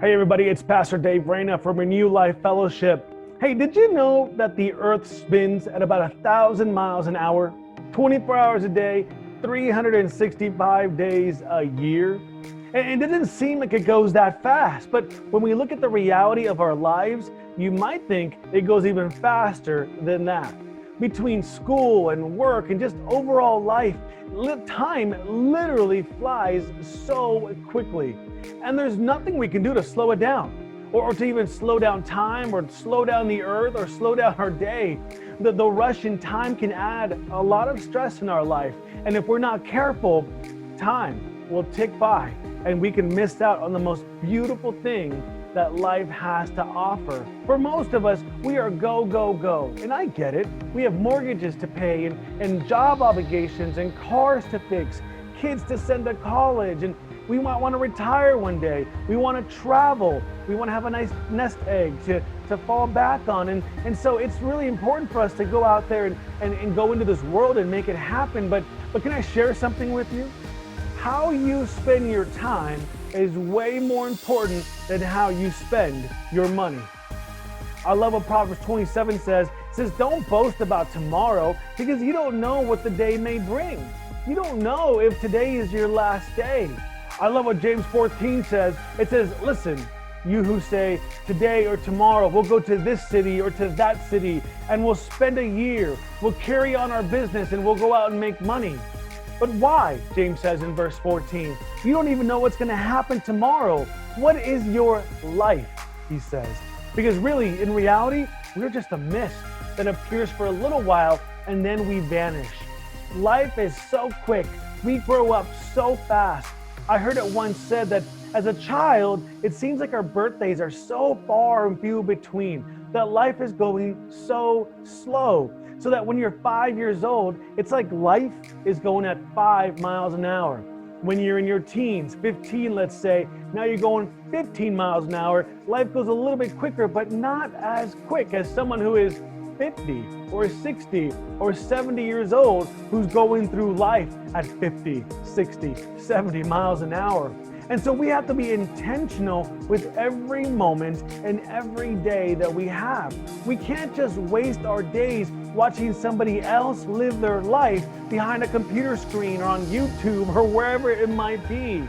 Hey everybody, it's Pastor Dave Reyna from RenewLife Fellowship. Hey, did you know that the earth spins at about 1,000 miles an hour, 24 hours a day, 365 days a year? And it doesn't seem like it goes that fast, but when we look at the reality of our lives, you might think it goes even faster than that. Between school and work and just overall life, time literally flies so quickly. And there's nothing we can do to slow it down, or to even slow down time, or slow down the earth, or slow down our day. The rush in time can add a lot of stress in our life. And if we're not careful, time will tick by and we can miss out on the most beautiful thing that life has to offer. For most of us, we are go, go, go. And I get it. We have mortgages to pay and job obligations and cars to fix, kids to send to college, and we might want to retire one day. We want to travel. We want to have a nice nest egg to fall back on. And so it's really important for us to go out there and go into this world and make it happen. But can I share something with you? How you spend your time is way more important than how you spend your money. I love what Proverbs 27 says. It says, don't boast about tomorrow because you don't know what the day may bring. You don't know if today is your last day. I love what James 14 says. It says, listen, you who say today or tomorrow we'll go to this city or to that city and we'll spend a year, we'll carry on our business and we'll go out and make money. But why, James says in verse 14, you don't even know what's going to happen tomorrow. What is your life, he says. Because really, in reality, we're just a mist that appears for a little while and then we vanish. Life is so quick. We grow up so fast. I heard it once said that as a child, it seems like our birthdays are so far and few between, that life is going so slow. So that when you're 5 years old, it's like life is going at 5 miles an hour. When you're in your teens, 15, let's say, now you're going 15 miles an hour. Life goes a little bit quicker, but not as quick as someone who is 50 or 60 or 70 years old who's going through life at 50, 60, 70 miles an hour. And so we have to be intentional with every moment and every day that we have. We can't just waste our days watching somebody else live their life behind a computer screen or on YouTube or wherever it might be.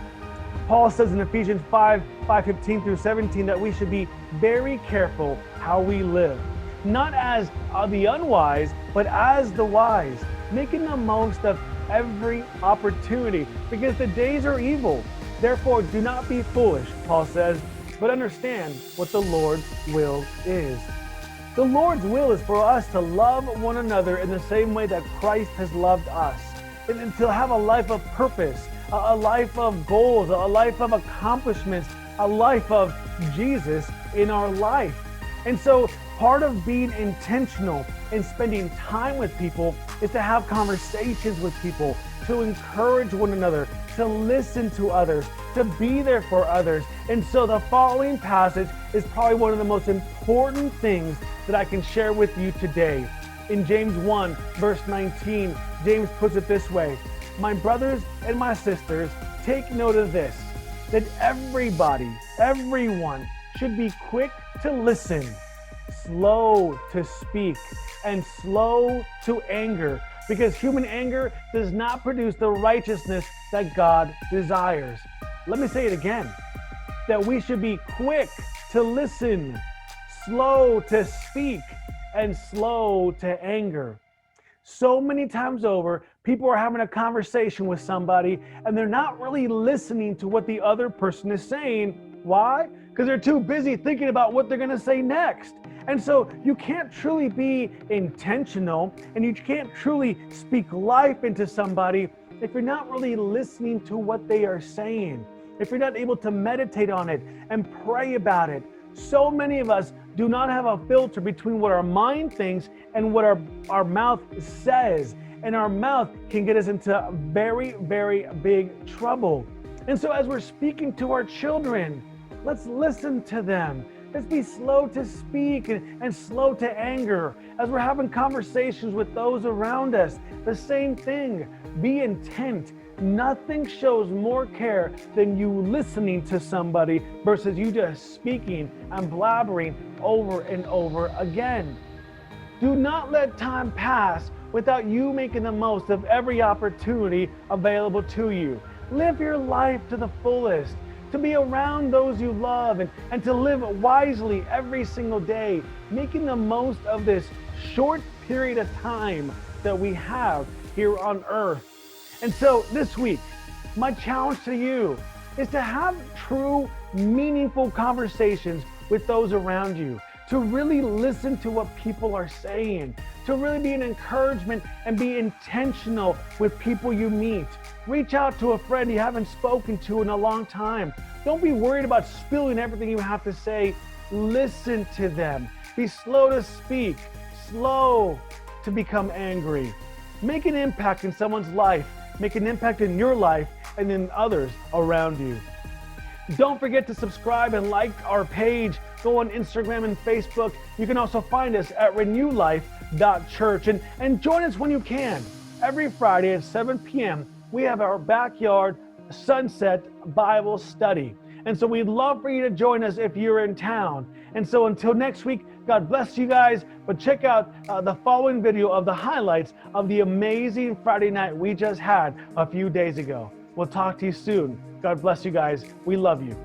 Paul says in Ephesians 5:15 through 17 that we should be very careful how we live. Not as the unwise, but as the wise, making the most of every opportunity because the days are evil. Therefore, do not be foolish, Paul says, but understand what the Lord's will is. The Lord's will is for us to love one another in the same way that Christ has loved us, and to have a life of purpose, a life of goals, a life of accomplishments, a life of Jesus in our life. And so part of being intentional and spending time with people is to have conversations with people, to encourage one another, to listen to others, to be there for others. And so the following passage is probably one of the most important things that I can share with you today. In James 1, verse 19, James puts it this way, my brothers and my sisters, take note of this, that everyone should be quick to listen, slow to speak, and slow to anger, because human anger does not produce the righteousness that God desires. Let me say it again, that we should be quick to listen, slow to speak, and slow to anger. So many times over, people are having a conversation with somebody and they're not really listening to what the other person is saying. Why? Because they're too busy thinking about what they're going to say next. And so you can't truly be intentional and you can't truly speak life into somebody if you're not really listening to what they are saying, if you're not able to meditate on it and pray about it. So many of us do not have a filter between what our mind thinks and what our mouth says. And our mouth can get us into very, very big trouble. And so as we're speaking to our children, let's listen to them. Let's be slow to speak and slow to anger. As we're having conversations with those around us, the same thing. Be intent. Nothing shows more care than you listening to somebody versus you just speaking and blabbering over and over again. Do not let time pass without you making the most of every opportunity available to you. Live your life to the fullest, to be around those you love, and to live wisely every single day, making the most of this short period of time that we have here on earth. And so this week, my challenge to you is to have true, meaningful conversations with those around you, to really listen to what people are saying, to really be an encouragement and be intentional with people you meet. Reach out to a friend you haven't spoken to in a long time. Don't be worried about spilling everything you have to say. Listen to them. Be slow to speak, slow to become angry. Make an impact in someone's life. Make an impact in your life and in others around you. Don't forget to subscribe and like our page. Go on Instagram and Facebook. You can also find us at RenewLife.church and join us when you can. Every Friday at 7 p.m., we have our backyard sunset Bible study. And so we'd love for you to join us if you're in town. And so until next week, God bless you guys. But check out the following video of the highlights of the amazing Friday night we just had a few days ago. We'll talk to you soon. God bless you guys. We love you.